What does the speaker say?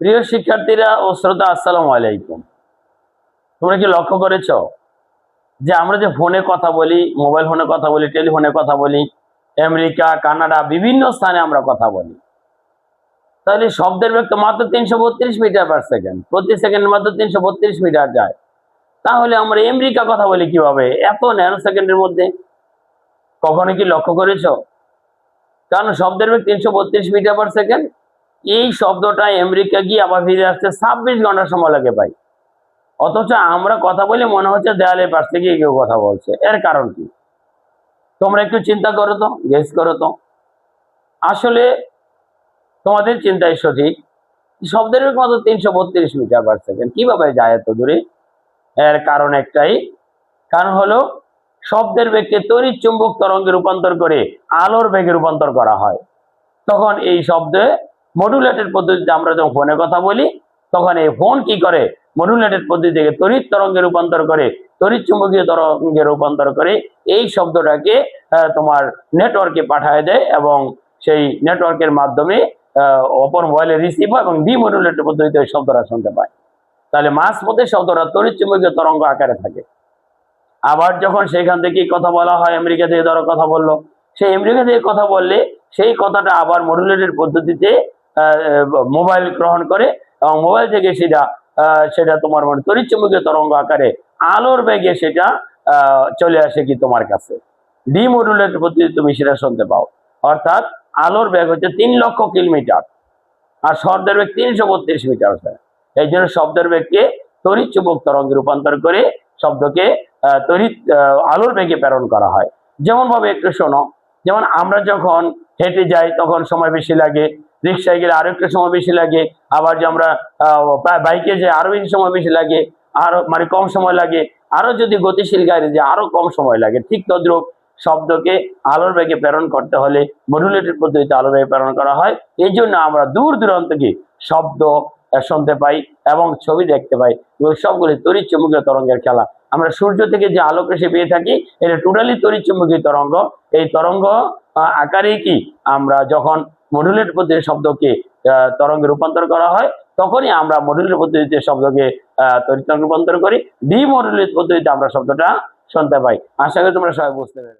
প্রিয় শিক্ষার্থীরা ও শ্রোতা, আসসালামু আলাইকুম। তোমরা কি লক্ষ্য করেছো যে আমরা যে ফোনে কথা বলি, মোবাইল ফোনে কথা বলি, টেলিফোনে কথা বলি, আমেরিকা, কানাডা, বিভিন্ন স্থানে আমরা কথা বলি, তাহলে শব্দের বেগ তো মাত্র 332 মিটার/সেকেন্ড, প্রতি সেকেন্ডের মাত্র 332 মিটার যায়। তাহলে আমরা আমেরিকা কথা বলি কিভাবে এত ন্যানো সেকেন্ডের মধ্যে? কখনো কি লক্ষ্য করেছো? কারণ শব্দের বেগ 332 মিটার/সেকেন্ড। এই শব্দটা আমেরিকা গিয়ে আবার ফিরে আসতে 26 ঘন্টা সময় লাগে ভাই। অথচ আমরা কথা বলে মনে হচ্ছে দেয়ালের পাশ থেকে কেউ কথা বলছে। এর কারণ কি? তোমরা একটু চিন্তা করো তো, গেস করো তো। আসলে তোমাদের চিন্তাই সঠিক। শব্দের বেগ মাত্র 332 মিটার/সেকেন্ড, কিভাবে যায় এত দূরে? এর কারণ একটাই, কারণ হলো শব্দের বেগকে তড়িৎ চুম্বক তরঙ্গে রূপান্তর করে আলোর বেগে রূপান্তর করা হয়। তখন এই শব্দে মডুলেটেড পদ্ধতিতে আমরা যখন ফোনে কথা বলি, তখন এই ফোন কি করে? মডুলেটেড পদ্ধতি থেকে তড়িৎ তরঙ্গে রূপান্তর করে, তড়িৎ চুম্বকীয় তরঙ্গে রূপান্তর করে এই শব্দটাকে তোমার নেটওয়ার্কে পাঠায় দেয়, এবং সেই নেটওয়ার্কের মাধ্যমে অপর মোবাইলে রিসিভ হয় এবং ডিমডুলেটেড পদ্ধতিতে ওই শব্দটা শুনতে পায়। তাহলে মাঝ পথে শব্দটা তড়িৎ চুম্বকীয় তরঙ্গ আকারে থাকে। আবার যখন সেখান থেকে কথা বলা হয়, আমেরিকা থেকে ধরো কথা বললো, সেই আমেরিকা থেকে কথা বললে সেই কথাটা আবার মডুলেটেড পদ্ধতিতে মোবাইল গ্রহণ করে, এবং মোবাইল থেকে সেটা তোমার মানে তড়িৎ চুম্বকীয় তরঙ্গ আকারে আলোর বেগে সেটা চলে আসে কি তোমার কাছে। ডিমডুলেটেড পদ্ধতিতে তুমি সেটা শুনতে পাও। অর্থাৎ আলোর বেগ হচ্ছে 3,00,000 কিলোমিটার, আর শব্দের বেগ 332 মিটার। এই জন্য শব্দের বেগকে তড়িৎ চুম্বক তরঙ্গে রূপান্তর করে শব্দকে আলোর বেগে প্রেরণ করা হয়। যেমন ভাবে একটু শোনো, যেমন আমরা যখন হেঁটে যাই তখন সময় বেশি লাগে, রিক্সায় গেলে আরো একটু সময় বেশি লাগে, আবার যে আমরা বাইকে যাই আরো বেশি সময় বেশি লাগে, আরো মানে কম সময় লাগে, আরো যদি গতিশীল গাড়ি যায় আরো কম সময় লাগে। ঠিক তদ্রুপ শব্দকে আলোর বেগে প্রেরণ করতে হলে মডুলেটেড পদ্ধতিতে আলোর বেগে প্রেরণ করা হয়। এই জন্য আমরা দূর দূরান্ত থেকে শব্দ শুনতে পাই এবং ছবি দেখতে পাই। সবগুলি তড়িৎ চুম্বকীয় তরঙ্গের খেলা। আমরা সূর্য থেকে যে আলোক রশ্মি পেয়ে থাকি, এটা টোটালি তড়িৎ চুম্বকীয় তরঙ্গ। এই তরঙ্গ আকারে কি আমরা যখন মডুলেটেড পদ্ধতিতে শব্দকে তরঙ্গে রূপান্তর করা হয়, তখনই আমরা মডুলেটেড পদ্ধতিতে শব্দকে তড়িৎ তরঙ্গে রূপান্তর করি। ডিমডুলেটেড পদ্ধতিতে আমরা শব্দটা শুনতে পাই। আশা করি তোমরা সবাই বুঝতে পেরেছো।